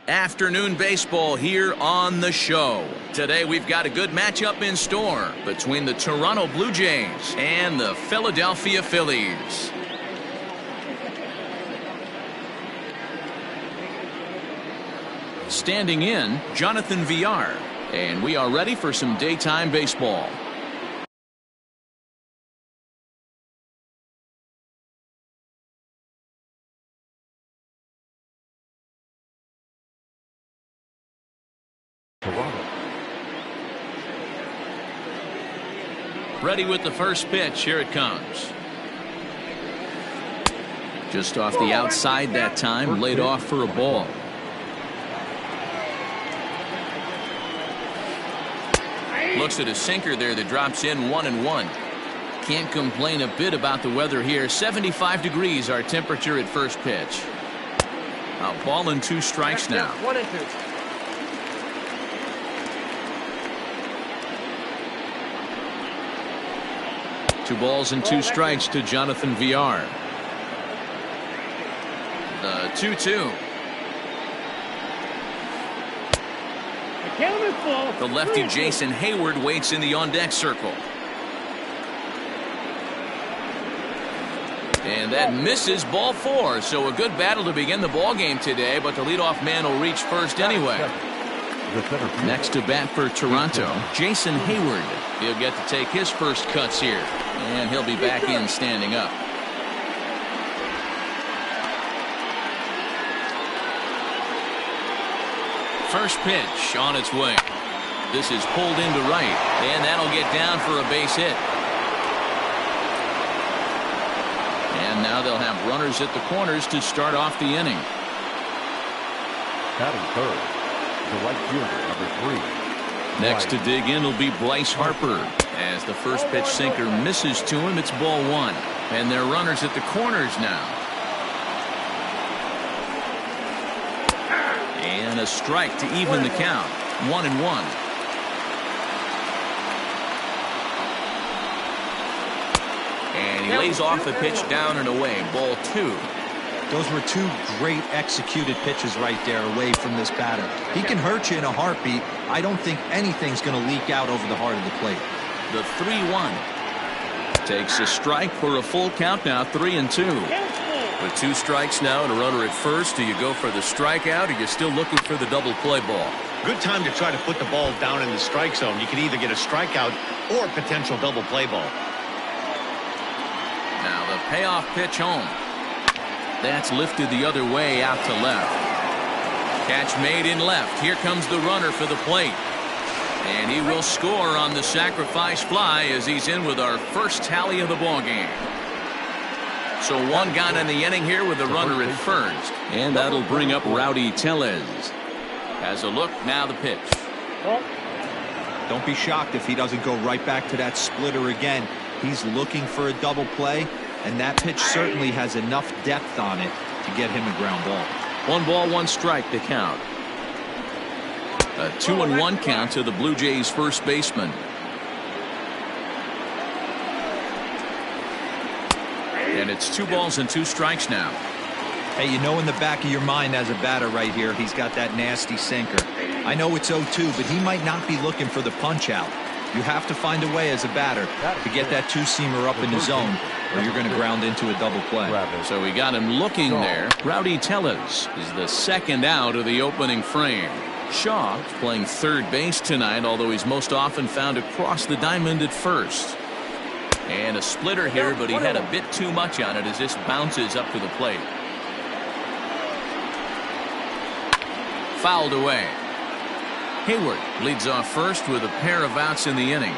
Afternoon baseball here on the show. Today we've got a good matchup in store between the Toronto Blue Jays and the Philadelphia Phillies. Standing in, Jonathan Villar, and we are ready for some daytime baseball. Ready with the first pitch. Here it comes. Just off the outside that time, laid off for a ball. Looks at a sinker there that drops in 1-1. Can't complain a bit about the weather here. 75 degrees our temperature at first pitch. A ball and 2 strikes now. 1-2. 2 balls and 2 strikes to Jonathan Villar. The 2-2. The lefty Jason Hayward waits in the on-deck circle. And that misses, ball 4. So a good battle to begin the ball game today, but the leadoff man will reach first anyway. Next to bat for Toronto, Jason Hayward. He'll get to take his first cuts here, and he'll be back in standing up. First pitch on its way. This is pulled into right, and that'll get down for a base hit. And now they'll have runners at the corners to start off the inning. Batting third, the right fielder, number 3. Next to dig in will be Bryce Harper. As the first pitch sinker misses to him, it's ball 1. And they're runners at the corners now. And a strike to even the count. 1-1. And he lays off the pitch down and away. Ball 2. Those were 2 great executed pitches right there away from this batter. He can hurt you in a heartbeat. I don't think anything's going to leak out over the heart of the plate. The 3-1. Takes a strike for a full count now. 3-2. With 2 strikes now and a runner at first, do you go for the strikeout, or are you still looking for the double play ball? Good time to try to put the ball down in the strike zone. You can either get a strikeout or potential double play ball. Now the payoff pitch home. That's lifted the other way out to left. Catch made in left. Here comes the runner for the plate. And he will score on the sacrifice fly as he's in with our first tally of the ball game. So 1 gone in the inning here with the runner at first. And that'll bring up Rowdy Tellez. Has a look, now the pitch. Don't be shocked if he doesn't go right back to that splitter again. He's looking for a double play, and that pitch certainly has enough depth on it to get him a ground ball. 1 ball, 1 strike to count. A 2-1 count to the Blue Jays first baseman. And it's 2 balls and 2 strikes now. Hey, you know in the back of your mind as a batter right here, he's got that nasty sinker. I know it's 0-2, but he might not be looking for the punch out. You have to find a way as a batter to get that 2-seamer up in the zone, or you're going to ground into a double play. So we got him looking there. Rowdy Tellez is the second out of the opening frame. Shaw playing third base tonight, although he's most often found across the diamond at first. And a splitter here, but he had a bit too much on it as this bounces up to the plate. Fouled away. Hayward leads off first with a pair of outs in the inning.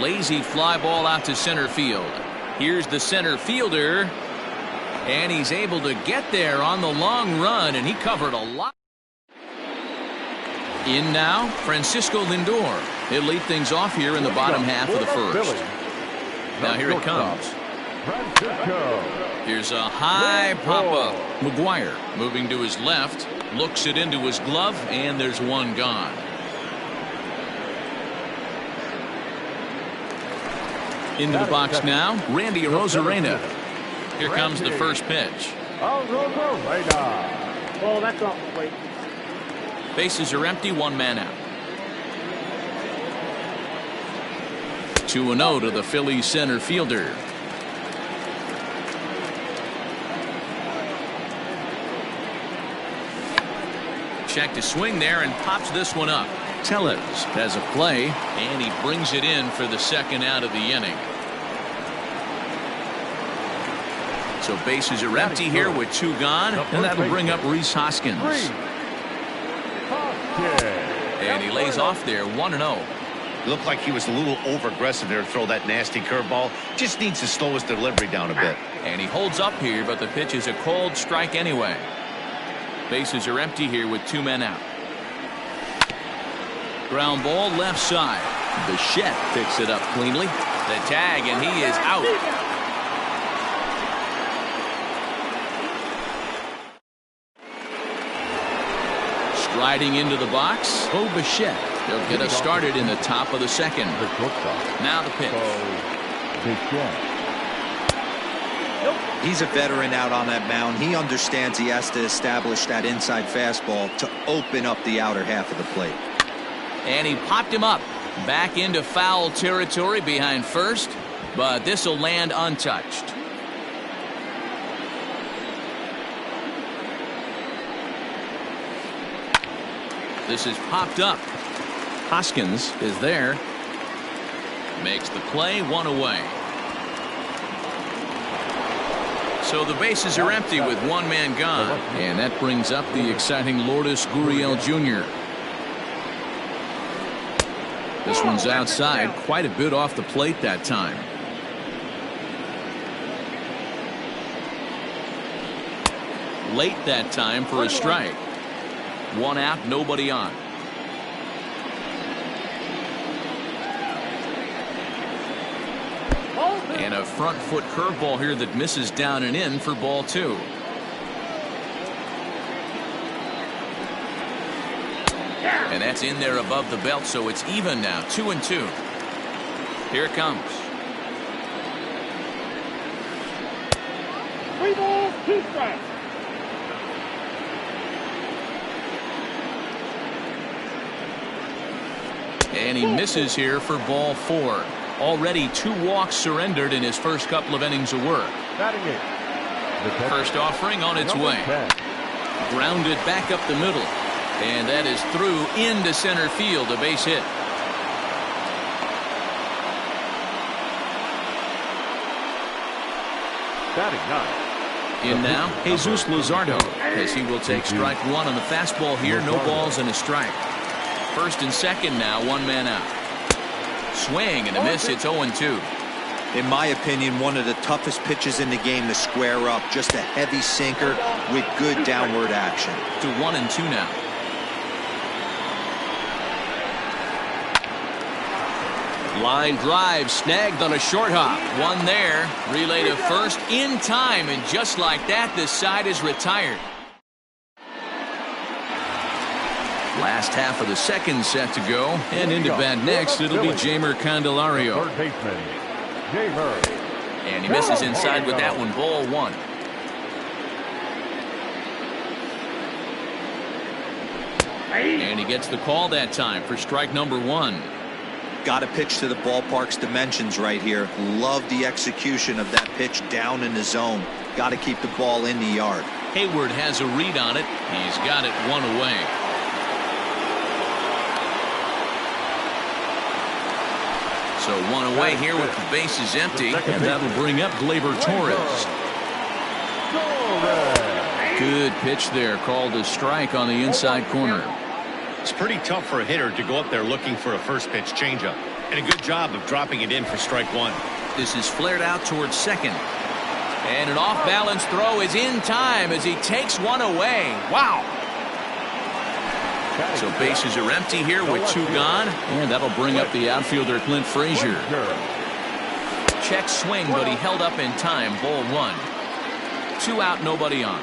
Lazy fly ball out to center field. Here's the center fielder, and he's able to get there on the long run, and he covered a lot. In now, Francisco Lindor. He'll lead things off here in the bottom half of the first. Now here it comes. Here's a high pop-up. McGuire moving to his left, looks it into his glove, and there's 1 gone. Into the box now, Randy Arozarena. Here comes the first pitch. Oh, that's off the plate. Bases are empty, one man out. 2-0 to the Phillies center fielder. Check to swing there and pops this one up. Tellez has a play, and he brings it in for the second out of the inning. So bases are empty here with 2 gone, and that'll bring up Rhys Hoskins. And he lays off there 1-0. It looked like he was a little over-aggressive there to throw that nasty curveball. Just needs to slow his delivery down a bit. And he holds up here, but the pitch is a cold strike anyway. Bases are empty here with 2 men out. Ground ball left side. Bichette picks it up cleanly. The tag, and he is out. Striding into the box, Bichette. He'll get us started in the top of the second. Now the pitch. He's a veteran out on that mound. He understands he has to establish that inside fastball to open up the outer half of the plate. And he popped him up. Back into foul territory behind first, but this will land untouched. This is popped up. Hoskins is there. Makes the play, 1 away. So the bases are empty with 1 man gone. And that brings up the exciting Lourdes Gurriel Jr. This one's outside, quite a bit off the plate that time. Late that time for a strike. 1 out, nobody on. And a front foot curveball here that misses down and in for ball 2. And that's in there above the belt, so it's even now, 2-2. Here it comes. 3 balls, 2 strikes. And he misses here for ball 4. Already 2 walks surrendered in his first couple of innings of work. First offering on its way. Grounded back up the middle. And that is through into center field, a base hit. In now, Jesus Luzardo, as he will take strike 1 on the fastball here. No balls and a strike. First and second now, 1 man out. Swing and a miss. It's 0-2. In my opinion, one of the toughest pitches in the game to square up. Just a heavy sinker with good downward action. To 1-2 now. Line drive snagged on a short hop. 1 there. Relay to first in time, and just like that, this side is retired. Last half of the second set to go, and into bat next, it'll be Jeimer Candelario. And he misses inside with that one, ball 1. And he gets the call that time for strike number 1. Got to pitch to the ballpark's dimensions right here. Love the execution of that pitch down in the zone. Got to keep the ball in the yard. Hayward has a read on it. He's got it 1 away. So 1 away here with the bases empty, and that'll bring up Gleyber Torres. Good pitch there, called a strike on the inside corner. It's pretty tough for a hitter to go up there looking for a first pitch changeup. And a good job of dropping it in for strike 1. This is flared out towards second. And an off-balance throw is in time as he takes 1 away. Wow. So bases are empty here with 2 gone, and that'll bring up the outfielder Clint Frazier. Check swing, but he held up in time. Ball 1. 2 out, nobody on.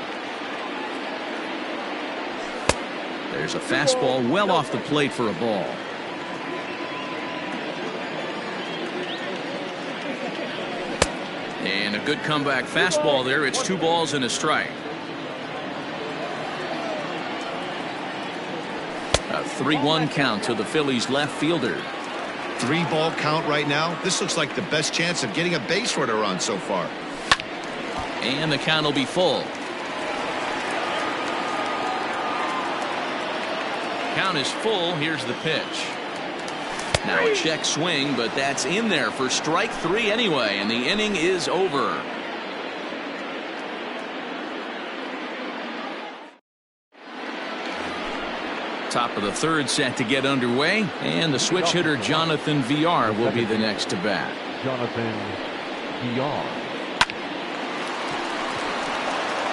There's a fastball well off the plate for a ball. And a good comeback fastball there. It's 2 balls and a strike. A 3-1 count to the Phillies left fielder. 3-ball count right now. This looks like the best chance of getting a base runner on so far. And the count will be full. Count is full. Here's the pitch. Now a check swing, but that's in there for strike 3 anyway, and the inning is over. Top of the third set to get underway, and the switch hitter Jonathan VR will be the next to bat. Jonathan VR.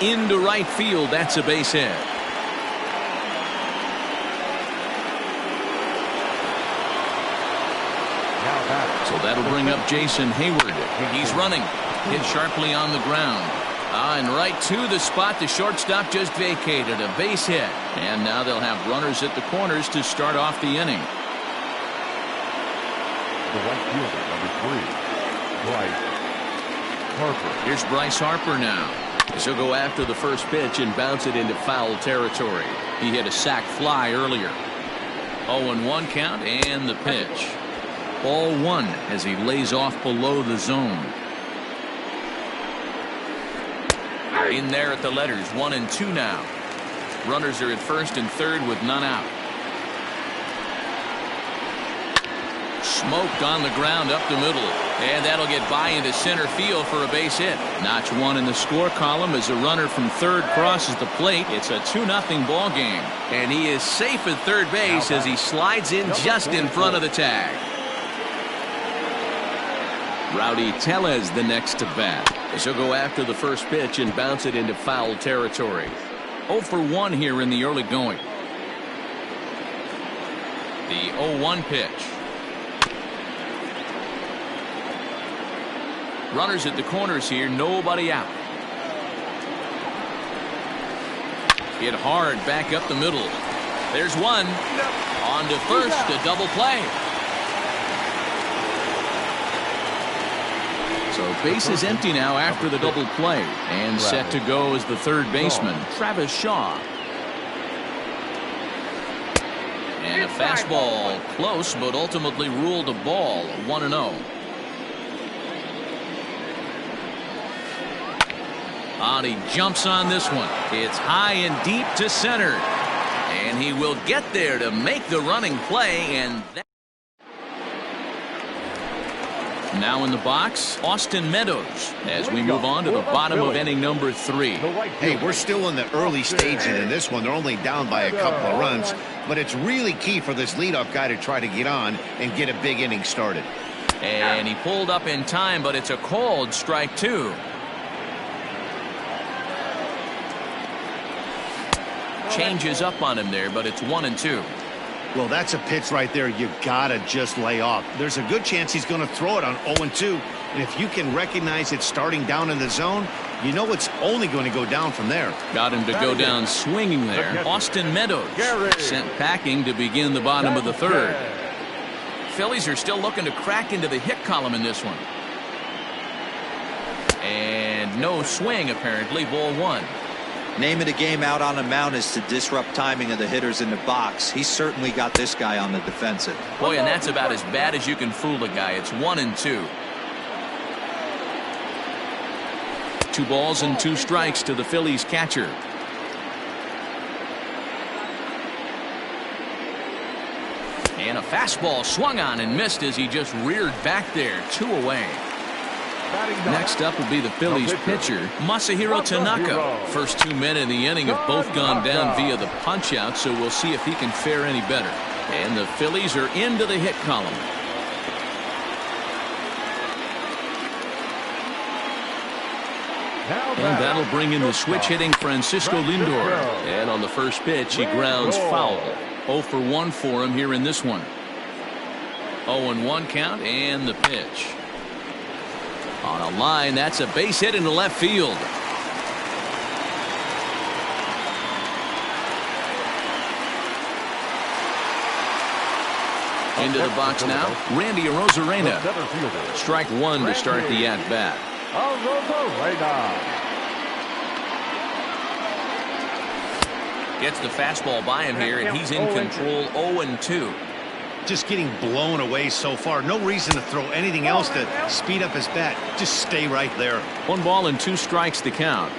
Into right field, that's a base hit. So that'll bring up Jason Hayward. He's running. Hit sharply on the ground. And right to the spot the shortstop just vacated. A base hit. And now they'll have runners at the corners to start off the inning. The right fielder, number 3, Bryce Harper. Here's Bryce Harper now. He'll go after the first pitch and bounce it into foul territory. He hit a sac fly earlier. 0-1 count and the pitch. Ball 1 as he lays off below the zone. In there at the letters, 1-2 now. Runners are at first and third with none out. Smoked on the ground up the middle, and that'll get by into center field for a base hit. Notch 1 in the score column as a runner from third crosses the plate. It's a 2-0 ball game, and he is safe at third base as he slides in just in front of the tag. Rowdy Tellez the next to bat. He'll go after the first pitch and bounce it into foul territory. 0-1 here in the early going. The 0-1 pitch. Runners at the corners here, nobody out. Hit hard back up the middle. There's one. On to first, a double play. So base is empty now after the double play, and set to go is the third baseman, Travis Shaw. And a fastball close, but ultimately ruled a ball. 1-0. He jumps on this one. It's high and deep to center, and he will get there to make the running play. And now in the box, Austin Meadows, as we move on to the bottom of inning number 3. Hey, we're still in the early stages in this one. They're only down by a couple of runs, but it's really key for this leadoff guy to try to get on and get a big inning started. And he pulled up in time, but it's a called strike 2. Changes up on him there, but it's 1-2. Well, that's a pitch right there you gotta just lay off. There's a good chance he's going to throw it on 0-2, and if you can recognize it starting down in the zone, you know it's only going to go down from there. Got him to go down swinging there. Austin Meadows sent packing to begin the bottom of the third. Phillies are still looking to crack into the hit column in this one. And no swing apparently. Ball 1. Name of the game out on the mound is to disrupt timing of the hitters in the box. He's certainly got this guy on the defensive. Boy, and that's about as bad as you can fool a guy. It's 1-2. 2 balls and 2 strikes to the Phillies catcher. And a fastball swung on and missed as he just reared back there. 2 away. Next up will be the Phillies pitcher, Masahiro Tanaka. First 2 men in the inning have both gone down via the punch-out, so we'll see if he can fare any better. And the Phillies are into the hit column. And that'll bring in the switch-hitting Francisco Lindor. And on the first pitch, he grounds foul. 0-1 for him here in this one. 0-1 count and the pitch. On a line, that's a base hit into left field. Into the box now, Randy Arozarena. Strike 1 to start the at-bat. Gets the fastball by him here, and he's in control 0-2. Just getting blown away so far. No reason to throw anything else to speed up his bat. Just stay right there. 1 ball and 2 strikes to count.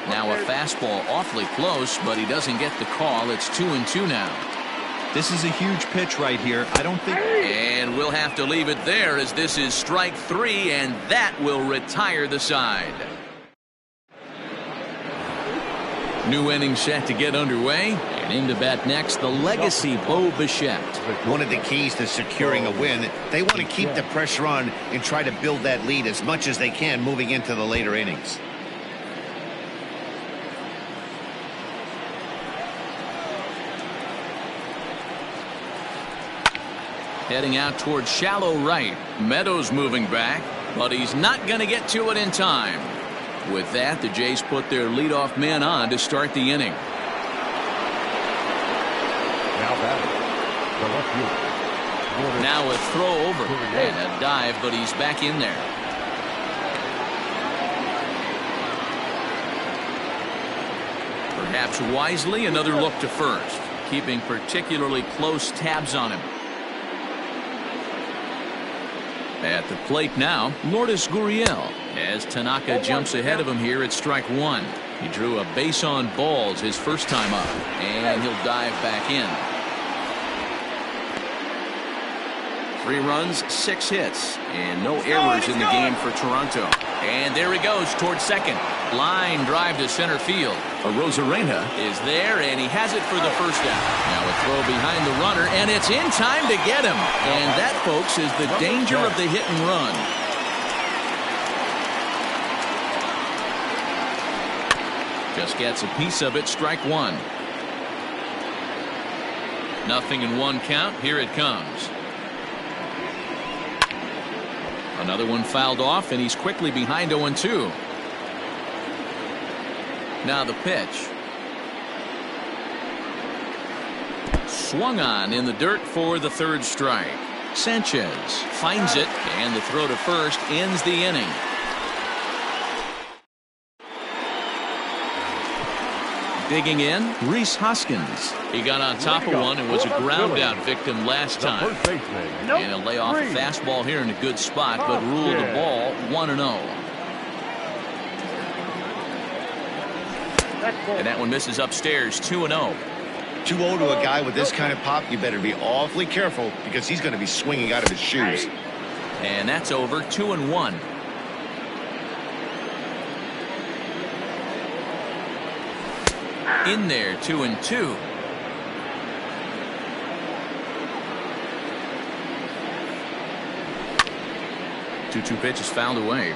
Now a fastball awfully close, but he doesn't get the call. It's 2-2 now. This is a huge pitch right here. I don't think... And we'll have to leave it there as this is strike 3, and that will retire the side. New inning set to get underway, and in to bat next, the legacy Bo Bichette. One of the keys to securing a win, they want to keep the pressure on and try to build that lead as much as they can moving into the later innings. Heading out towards shallow right. Meadows moving back, but he's not going to get to it in time. With that, the Jays put their leadoff man on to start the inning. Now a throw over and a dive, but he's back in there. Perhaps wisely, another look to first, keeping particularly close tabs on him. At the plate now, Lourdes Gurriel, as Tanaka jumps ahead of him here at strike 1. He drew a base on balls his first time up, and he'll dive back in. 3 runs, 6 hits, and no errors in the game for Toronto. And there he goes towards second. Line drive to center field. Arozarena is there, and he has it for the first out. Now a throw behind the runner, and it's in time to get him. And that, folks, is the danger of the hit and run. Just gets a piece of it, strike 1. 0-1 count. Here it comes. Another one fouled off, and he's quickly behind 0-2. Now the pitch. Swung on in the dirt for the 3rd strike. Sanchez finds it, and the throw to first ends the inning. Digging in, Rhys Hoskins. He got on top of one and was a ground out victim last time. And he'll lay off a fastball here in a good spot, but ruled the ball 1-0. And that one misses upstairs, 2-0. 2-0 to a guy with this kind of pop, you better be awfully careful because he's going to be swinging out of his shoes. And that's over, 2-1. In there, 2-2. Two pitch is fouled away.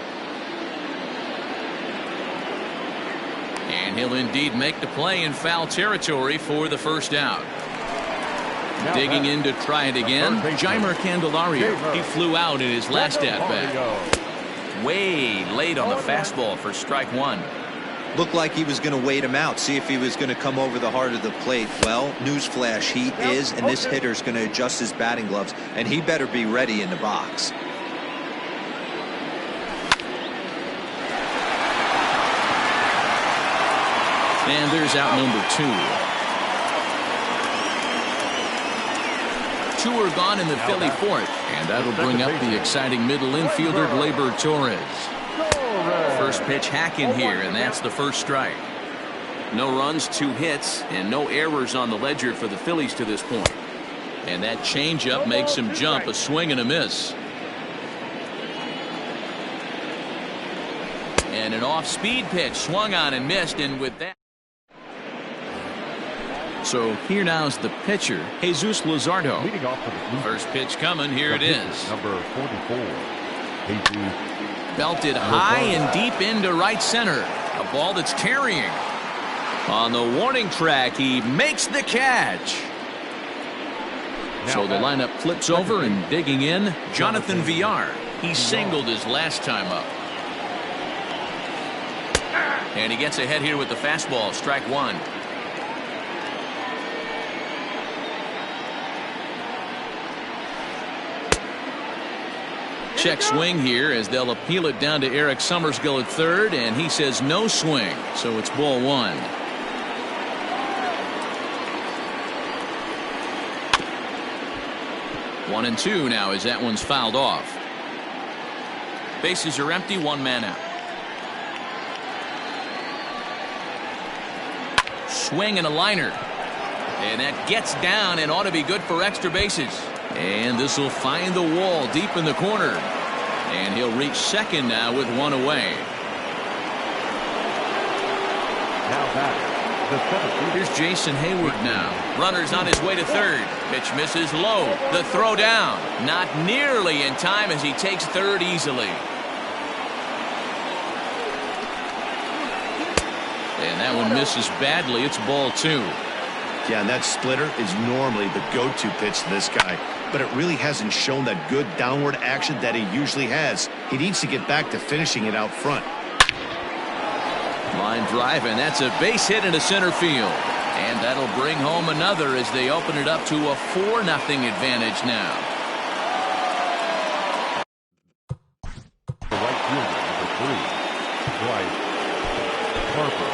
And he'll indeed make the play in foul territory for the first out. Digging in to try it again, Jeimer Candelario. He flew out in his last at-bat. Way late on the fastball for strike 1. Looked like he was going to wait him out, see if he was going to come over the heart of the plate. Well, newsflash, he is, and this hitter's going to adjust his batting gloves, and he better be ready in the box. And there's out number 2. 2 are gone in the Philly 4th, and that'll bring up the exciting middle infielder Gleyber Torres. First pitch hack in here, and that's the first strike. No runs, 2 hits, and no errors on the ledger for the Phillies to this point. And that changeup makes him jump, a swing and a miss. And an off-speed pitch swung on and missed, and with that. So here now's the pitcher, Jesus Luzardo. First pitch coming, here it is. Number 44, Jesus. Belted high and deep into right center. A ball that's carrying. On the warning track, he makes the catch. So the lineup flips over, and digging in, Jonathan Villar. He singled his last time up. And he gets ahead here with the fastball, strike 1. check swing here as they'll appeal it down to Eric Summersgill at third, and he says no swing, so it's ball one. One and two now as that one's fouled off. Bases are empty, one man out. Swing and a liner. And that gets down and ought to be good for extra bases. And this will find the wall deep in the corner. And he'll reach second now with one away. Now back, the seventh. Here's Jason Hayward now. Runner's on his way to third. Pitch misses low. The throw down. Not nearly in time as he takes third easily. And that one misses badly. It's ball two. Yeah, and that splitter is normally the go-to pitch to this guy, but it really hasn't shown that good downward action that he usually has. He needs to get back to finishing it out front. Line drive, and that's a base hit into center field. And that'll bring home another as they open it up to a 4-0 advantage now. The right fielder, number 3, Bryce Harper.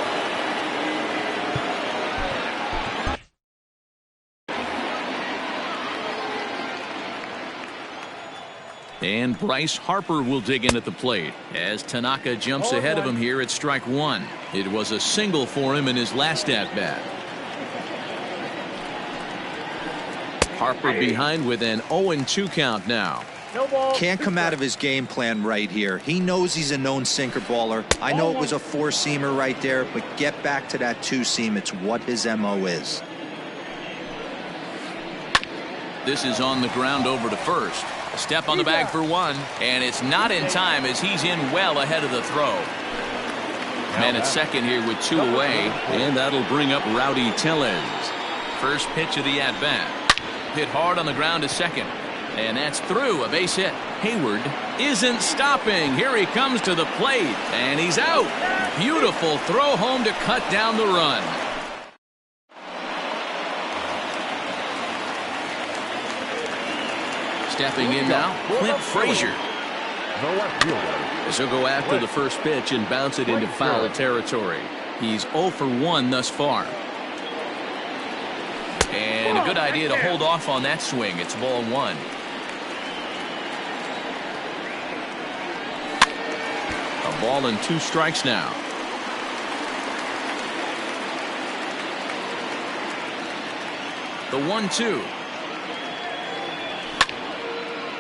And Bryce Harper will dig in at the plate as Tanaka jumps ahead of him here at strike one. It was a single for him in his last at-bat. Harper behind with an 0-2 count now. Can't come out of his game plan right here. He knows he's a known sinker baller. I know it was a four-seamer right there, but get back to that two-seam. It's what his MO is. This is on the ground over to first. Step on the bag for one, and it's not in time as he's in well ahead of the throw. Man at second here with two away, and that'll bring up Rowdy Tellez. First pitch of the at-bat. Hit hard on the ground to second, and that's through, a base hit. Hayward isn't stopping. Here he comes to the plate, and he's out. Beautiful throw home to cut down the run. Stepping in now, Clint Frazier. The left fielder. As he'll go after the first pitch and bounce it into foul territory. He's 0 for 1 thus far. And a good idea to hold off on that swing. It's ball one. A ball and 2 strikes now. The 1-2.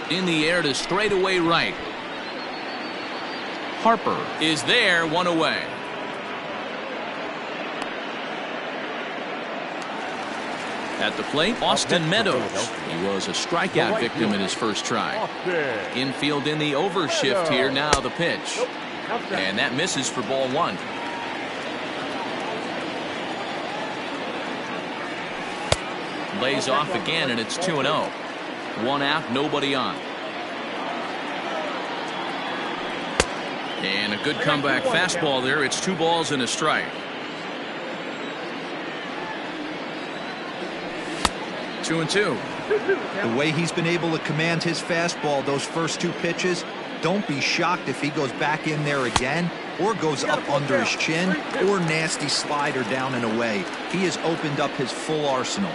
In the air to straightaway right. Harper is there, one away. At the plate, Austin Meadows. He was a strikeout victim in his first try. Infield in the overshift here, now the pitch. And that misses for ball one. Lays off again, and it's 2-0. One out, nobody on. And a good comeback fastball there. It's 2 balls and a strike. 2-2. The way he's been able to command his fastball those first 2 pitches, don't be shocked if he goes back in there again or goes up under his chin or nasty slider down and away. He has opened up his full arsenal.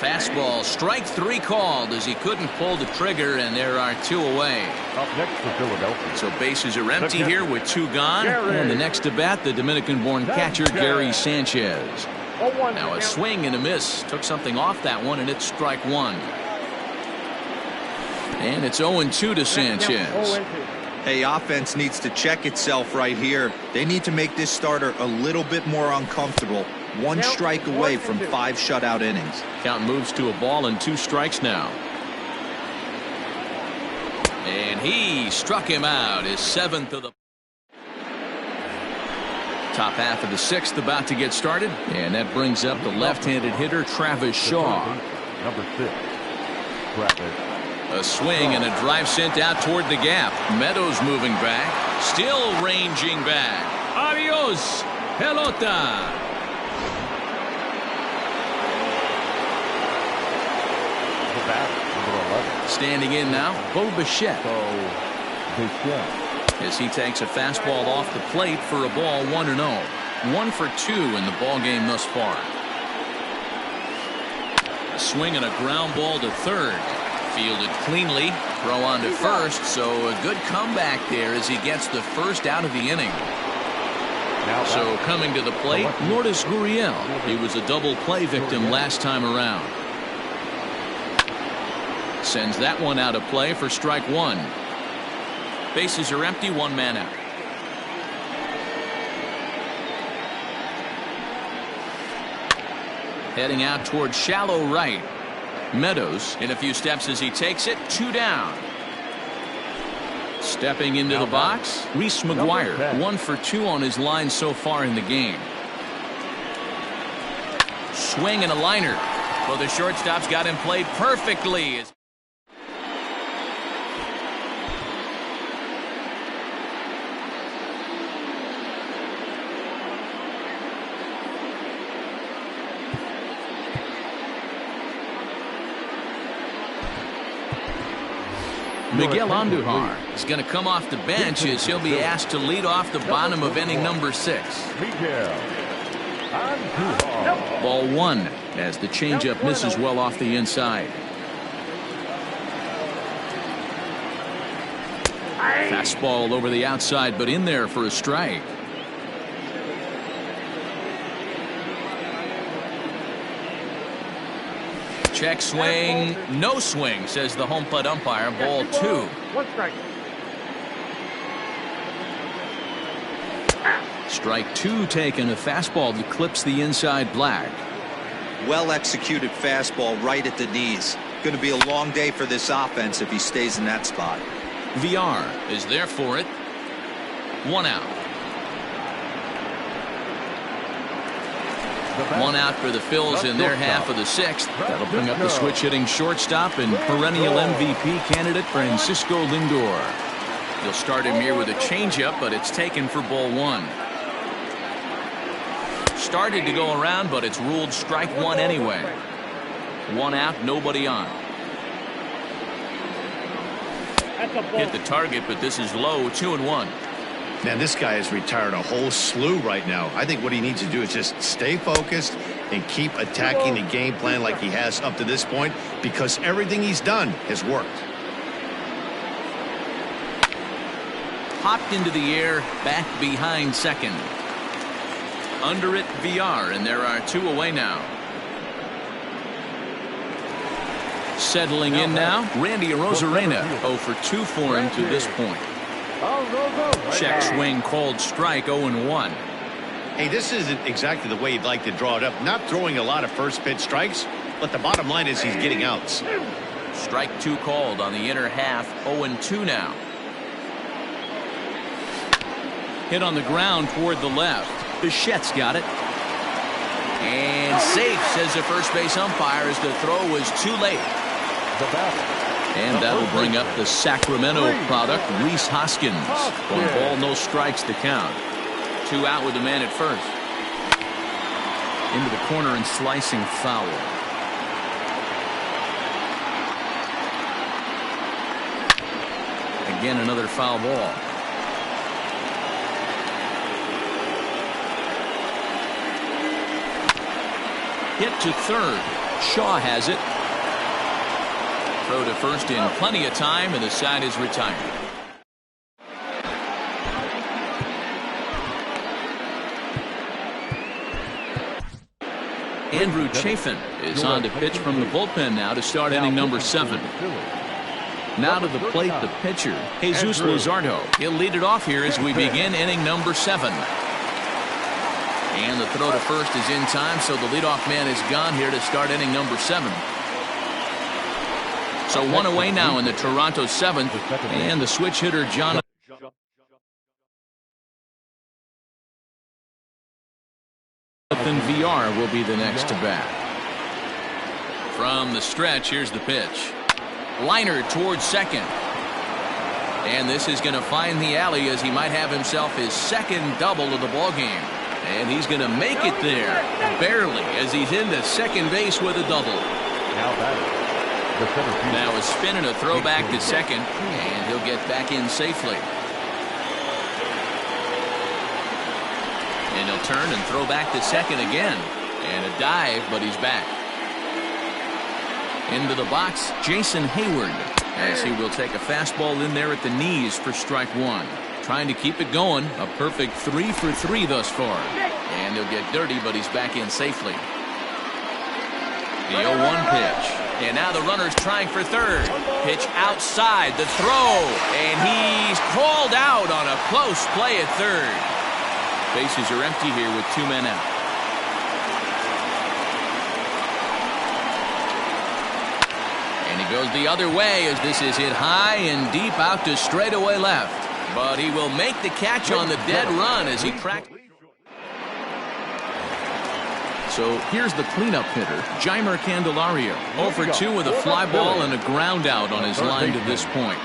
Fastball, strike 3 called as he couldn't pull the trigger, and there are 2 away. Up next for Philadelphia. So bases are empty here with 2 gone. And the next to bat, the Dominican-born catcher Gary Sanchez. Now a swing and a miss. Took something off that one, and it's strike 1. And it's 0-2 to Sanchez. Hey, offense needs to check itself right here. They need to make this starter a little bit more uncomfortable. 1 strike away from 5 shutout innings. Count moves to a ball and 2 strikes now. And he struck him out, his 7th of the top half of the 6th about to get started. And that brings up the left-handed hitter Travis Shaw. Number 6, Travis. A swing and a drive sent out toward the gap. Meadows moving back, still ranging back. Adios, pelota. The batter, Standing in now, Bo Bichette. As he takes a fastball off the plate for a ball 1-0. 1 for 2 in the ball game thus far. A swing and a ground ball to third. Fielded cleanly. Throw on to first. So a good comeback there as he gets the first out of the inning. So coming to the plate, Lourdes Gurriel. He was a double play victim last time around. Sends that one out of play for strike 1. Bases are empty, 1 man out. Heading out toward shallow right. Meadows in a few steps as he takes it. 2 down. Stepping into the box, Reese McGuire. 1 for 2 on his line so far in the game. Swing and a liner. Well, the shortstop's got him played perfectly. Miguel Andujar is going to come off the bench as he'll be asked to lead off the bottom of inning number 6. Ball 1 as the changeup misses well off the inside. Fastball over the outside, but in there for a strike. Check swing, no swing, says the home plate umpire. Ball 2. 1 strike. Strike 2 taken. A fastball that clips the inside black. Well executed fastball right at the knees. Going to be a long day for this offense if he stays in that spot. VR is there for it. 1 out. 1 out for the Phils in their half of the 6th. That'll bring up the switch hitting shortstop and perennial MVP candidate Francisco Lindor. He'll start him here with a changeup, but it's taken for ball 1. Started to go around, but it's ruled strike 1 anyway. 1 out, nobody on. Hit the target, but this is low. 2-1. Man, this guy has retired a whole slew right now. I think what he needs to do is just stay focused and keep attacking the game plan like he has up to this point, because everything he's done has worked. Popped into the air, back behind second. Under it, VR, and there are 2 away now. Settling in now, Randy Arozarena. 0 for 2 for him to this point. Check swing called strike. 0-1. Hey, this isn't exactly the way you'd like to draw it up. Not throwing a lot of first pitch strikes, but the bottom line is he's getting outs. Strike 2 called on the inner half. 0-2 now. Hit on the ground toward the left. Bichette's got it. And safe, says the first base umpire, as the throw was too late. And that'll bring up the Sacramento product, Rhys Hoskins. 1 ball, no strikes to count. 2 out with the man at first. Into the corner and slicing foul. Again, another foul ball. Hit to third. Shaw has it. Throw to first in plenty of time, and the side is retired. Andrew Chafin is on to pitch from the bullpen now to start inning number 7. Now to the plate, the pitcher, Jesus Luzardo. He'll lead it off here as we begin inning number 7. And the throw to first is in time, so the leadoff man is gone here to start inning number 7. So 1 away now in the Toronto 7th, and the switch hitter Jonathan VR will be the next to bat. From the stretch, here's the pitch. Liner towards second. And this is going to find the alley as he might have himself his 2nd double of the ballgame. And he's going to make it there, barely, as he's into second base with a double. Now batting, The center field. Now a spin and a throwback to second, and he'll get back in safely. And he'll turn and throw back to second again. And a dive, but he's back. Into the box, Jason Hayward, as he will take a fastball in there at the knees for strike one. Trying to keep it going. A perfect 3 for 3 thus far. And he'll get dirty, but he's back in safely. The 0-1 pitch. And now the runner's trying for third. Pitch outside, the throw. And he's called out on a close play at third. Bases are empty here with 2 men out. And he goes the other way as this is hit high and deep out to straightaway left. But he will make the catch on the dead run as he tracks. So here's the cleanup hitter, Jeimer Candelario. 0 for 2 with a fly ball and a ground out on his line to this point.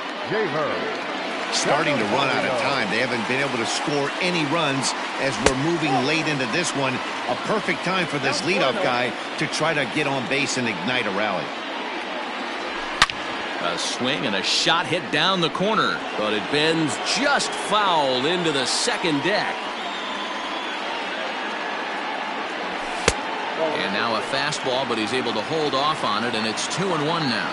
Starting to run out of time. They haven't been able to score any runs as we're moving late into this one. A perfect time for this leadoff guy to try to get on base and ignite a rally. A swing and a shot hit down the corner, but it bends just foul into the second deck. And now a fastball, but he's able to hold off on it, and it's 2-1 now.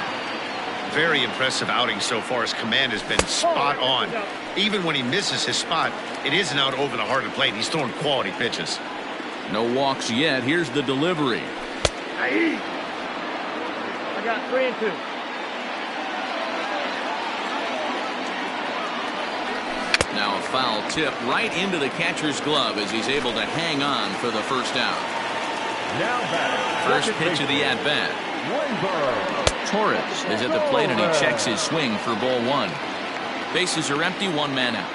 Very impressive outing so far. His command has been spot on. Even when he misses his spot, it isn't out over the heart of the plate. He's throwing quality pitches. No walks yet. Here's the delivery. I got 3 and 2. Now a foul tip right into the catcher's glove as he's able to hang on for the first out. First pitch of the at-bat. Torres is at the plate and he checks his swing for ball 1. Bases are empty, 1 man out.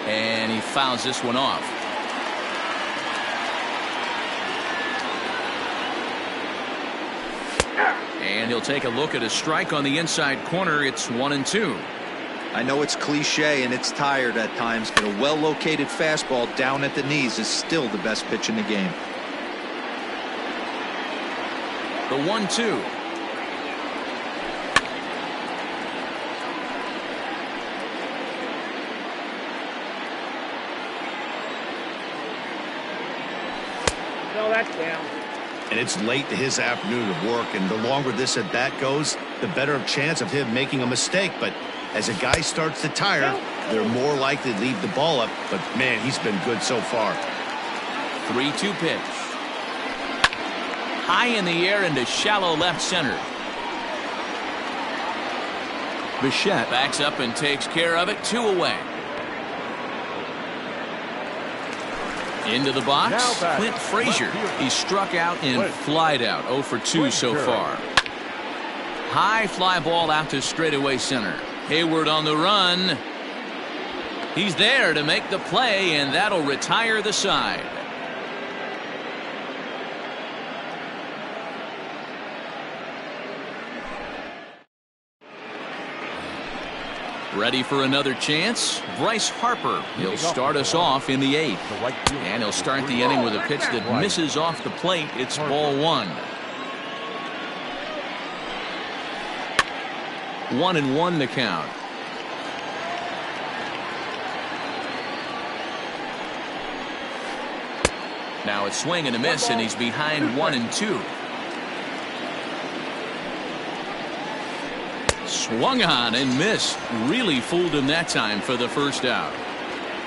And he fouls this one off. And he'll take a look at a strike on the inside corner. It's 1-2. I know it's cliche and it's tired at times, but a well-located fastball down at the knees is still the best pitch in the game. The 1-2. No, that's down. And it's late to his afternoon of work, and the longer this at bat goes, the better chance of him making a mistake. But as a guy starts to tire, they're more likely to leave the ball up. But man, he's been good so far. 3-2 pitch. High in the air into shallow left center. Bichette backs up and takes care of it. 2 away. Into the box, Clint Frazier. He struck out and flied out. 0 for 2 so far. High fly ball out to straightaway center. Hayward on the run. He's there to make the play, and that'll retire the side. Ready for another chance? Bryce Harper. He'll start us off in the 8th. And he'll start the inning with a pitch that misses off the plate. It's ball 1. 1-1 the count. Now it's swing and a miss, and he's behind 1-2. Swung on and missed. Really fooled him that time for the first out.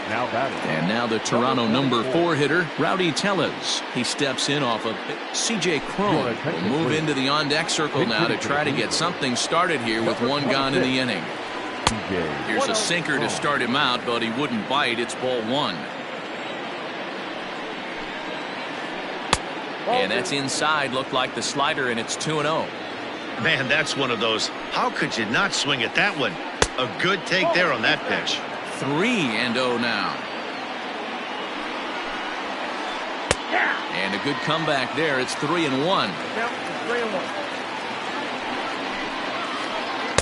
And now the Toronto number 4 hitter, Rowdy Tellez. He steps in off of C.J. Cron. Will move into the on-deck circle now to try to get something started here with 1 gone in the inning. Here's a sinker to start him out, but he wouldn't bite. It's ball 1. And that's inside. Looked like the slider, and it's 2-0. Man, that's one of those. How could you not swing at that one? A good take there on that pitch. 3-0 now. And a good comeback there. It's 3-1.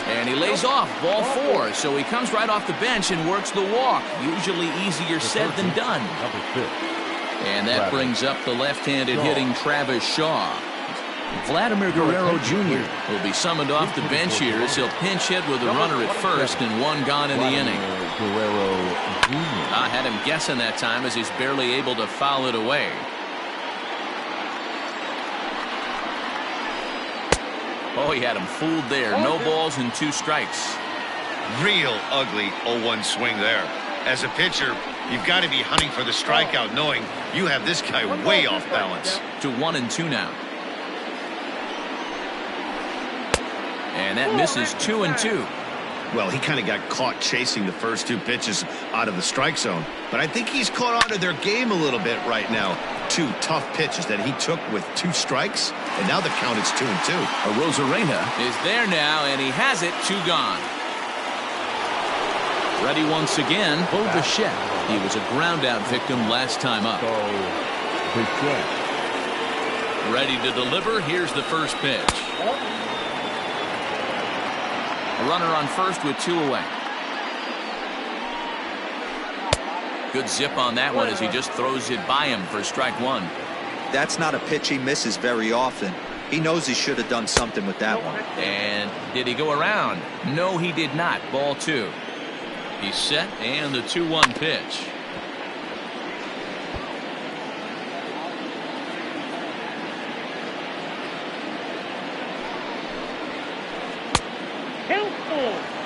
And he lays off ball 4. So he comes right off the bench and works the walk. Usually easier said than done. And that brings up the left-handed hitting Travis Shaw. Vladimir Guerrero Jr. will be summoned off the bench here as he'll pinch hit with a runner at first and one gone in the inning. I had him guessing that time as he's barely able to foul it away. Oh, he had him fooled there. No balls and 2 strikes. Real ugly 0-1 swing there. As a pitcher, you've got to be hunting for the strikeout, knowing you have this guy way off balance. To 1-2 now. And that misses 2-2. Well, he kind of got caught chasing the first 2 pitches out of the strike zone. But I think he's caught on to their game a little bit right now. 2 tough pitches that he took with 2 strikes, and now the count is 2-2. Arozarena is there now, and he has it. 2 gone. Ready once again, Bo Bichette. He was a ground-out victim last time up. Ready to deliver. Here's the first pitch. A runner on first with 2 away. Good zip on that one as he just throws it by him for strike 1. That's not a pitch he misses very often. He knows he should have done something with that one. And did he go around? No, he did not. Ball 2. He's set, and the 2-1 pitch.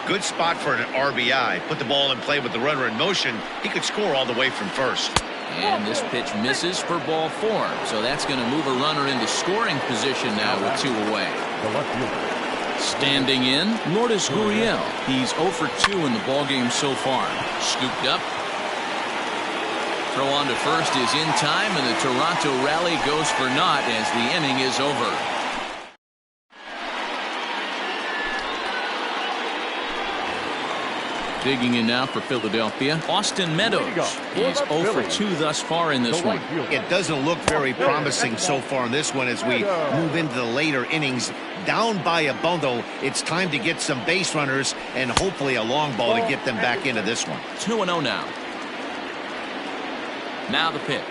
Good spot for an RBI. Put the ball in play with the runner in motion. He could score all the way from first. And this pitch misses for ball 4. So that's going to move a runner into scoring position now with 2 away. Standing in, Lourdes Gurriel. He's 0 for 2 in the ballgame so far. Scooped up. Throw on to first is in time, and the Toronto rally goes for naught as the inning is over. Digging in now for Philadelphia, Austin Meadows. He's 0 for 2 thus far in this one. It doesn't look very promising so far in this one as we move into the later innings. Down by a bundle, it's time to get some base runners and hopefully a long ball to get them back into this one. 2-0 now. Now the pitch.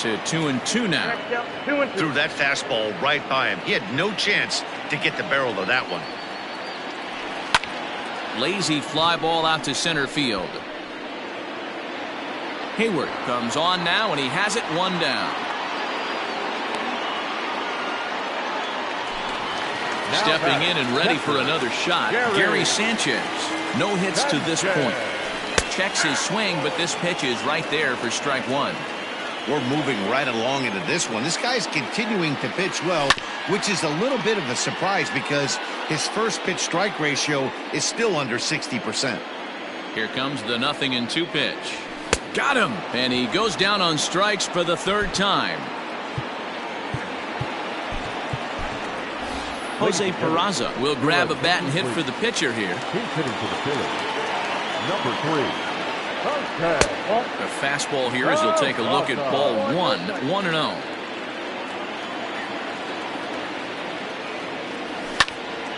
To 2-2 now. Threw that fastball right by him. He had no chance to get the barrel of that one. Lazy fly ball out to center field. Hayward comes on now, and he has it 1 down. Stepping in and ready for another shot, Gary Sanchez. No hits to this point. Checks his swing, but this pitch is right there for strike 1. We're moving right along into this one. This guy's continuing to pitch well, which is a little bit of a surprise because his first pitch strike ratio is still under 60%. Here comes the 0-2 pitch. Got him! And he goes down on strikes for the 3rd time. Jose Peraza will grab a bat and hit for the pitcher here. He's hitting to the Phillies. Number 3. The fastball here as he'll take a look at ball 1, 1-0.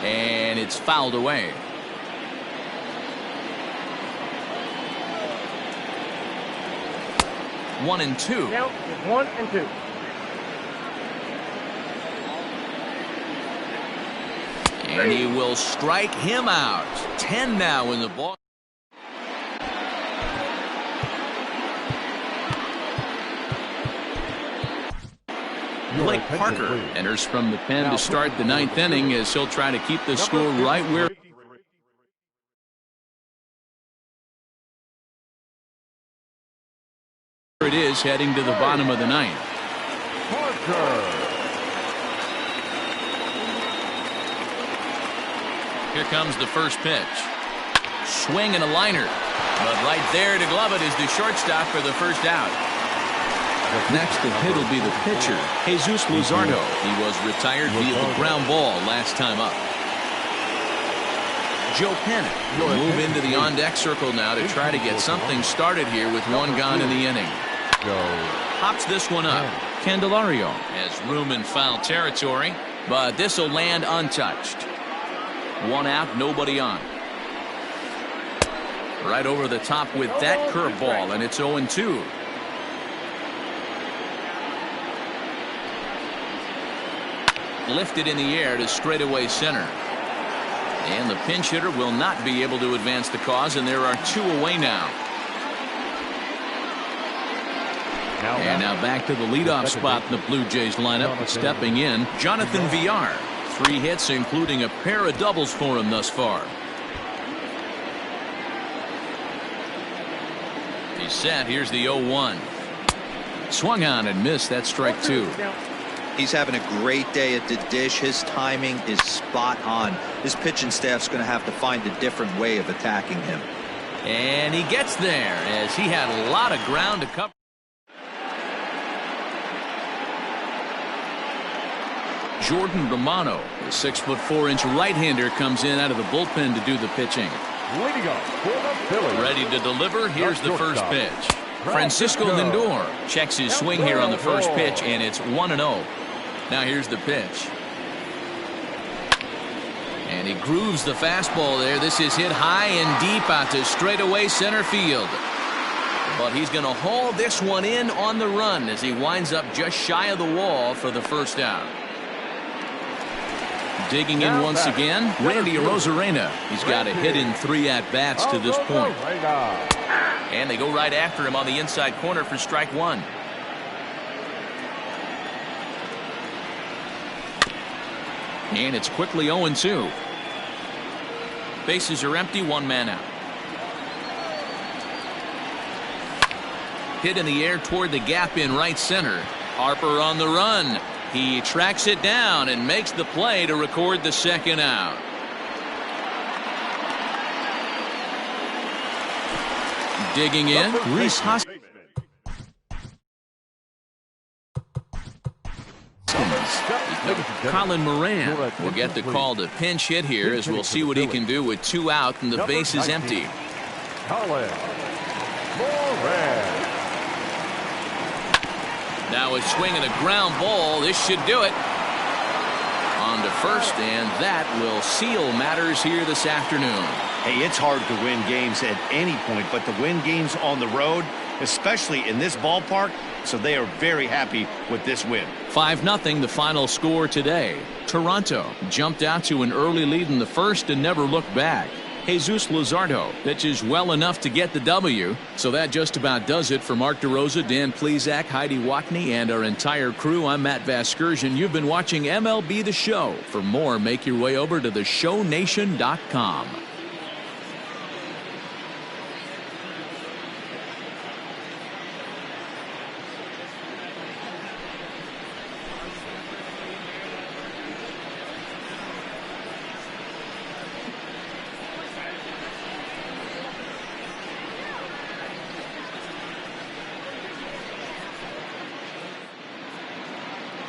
And it's fouled away. One and two. Now it's 1-2. And he will strike him out. 10 now in the ball. Blake Parker enters from the pen to start the 9th inning as he'll try to keep the score right where it is heading to the bottom of the 9th. Here comes the first pitch. Swing and a liner. But right there to glove it is the shortstop for the first out. Next to hit will be the pitcher, Jesus Luzardo. He was retired via the ground ball last time up. Joe Panic will move into the on-deck circle now to try to get something started here with 1 gone in the inning. Pops this one up. Candelario has room in foul territory, but this will land untouched. 1 out, nobody on. Right over the top with that curveball, and it's 0-2. Lifted in the air to straightaway center. And the pinch hitter will not be able to advance the cause, and there are 2 away now. And now back to the leadoff spot in the Blue Jays lineup. Stepping in, Jonathan Villar. 3 hits, including a pair of doubles for him thus far. He's set. Here's the 0-1. Swung on and missed. That's strike 2. He's having a great day at the dish. His timing is spot on. His pitching staff's going to have to find a different way of attacking him. And he gets there as he had a lot of ground to cover. Jordan Romano, the 6'4" right-hander, comes in out of the bullpen to do the pitching. Leading off for the Phillies. Ready to deliver. Here's the first pitch. Francisco Lindor checks his swing here on the first pitch, and it's 1-0. Now here's the pitch. And he grooves the fastball there. This is hit high and deep out to straightaway center field. But he's going to haul this one in on the run as he winds up just shy of the wall for the first out. Digging in once again, Randy Arozarena. He's got a hit in 3 at-bats to this point. And they go right after him on the inside corner for strike 1. And it's quickly 0-2. Bases are empty, 1 man out. Hit in the air toward the gap in right center. Harper on the run. He tracks it down and makes the play to record the second out. Digging in, Reese Hoskins. Colin Moran will get the call to pinch hit here, as we'll see what he can do with 2 out and the base is empty. Colin Moran. Now a swing and a ground ball. This should do it. On to first, and that will seal matters here this afternoon. Hey, it's hard to win games at any point, but to win games on the road, especially in this ballpark, so they are very happy with this win. 5-0 the final score today. Toronto jumped out to an early lead in the first and never looked back. Jesus Luzardo pitches well enough to get the W. So that just about does it for Mark DeRosa, Dan Plesac, Heidi Watney, and our entire crew. I'm Matt Vasgersian. You've been watching MLB The Show. For more, make your way over to theshownation.com.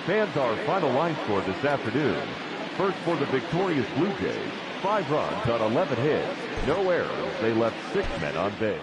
Fans, our final line score this afternoon. First for the victorious Blue Jays, 5 runs on 11 hits, no errors. They left 6 men on base.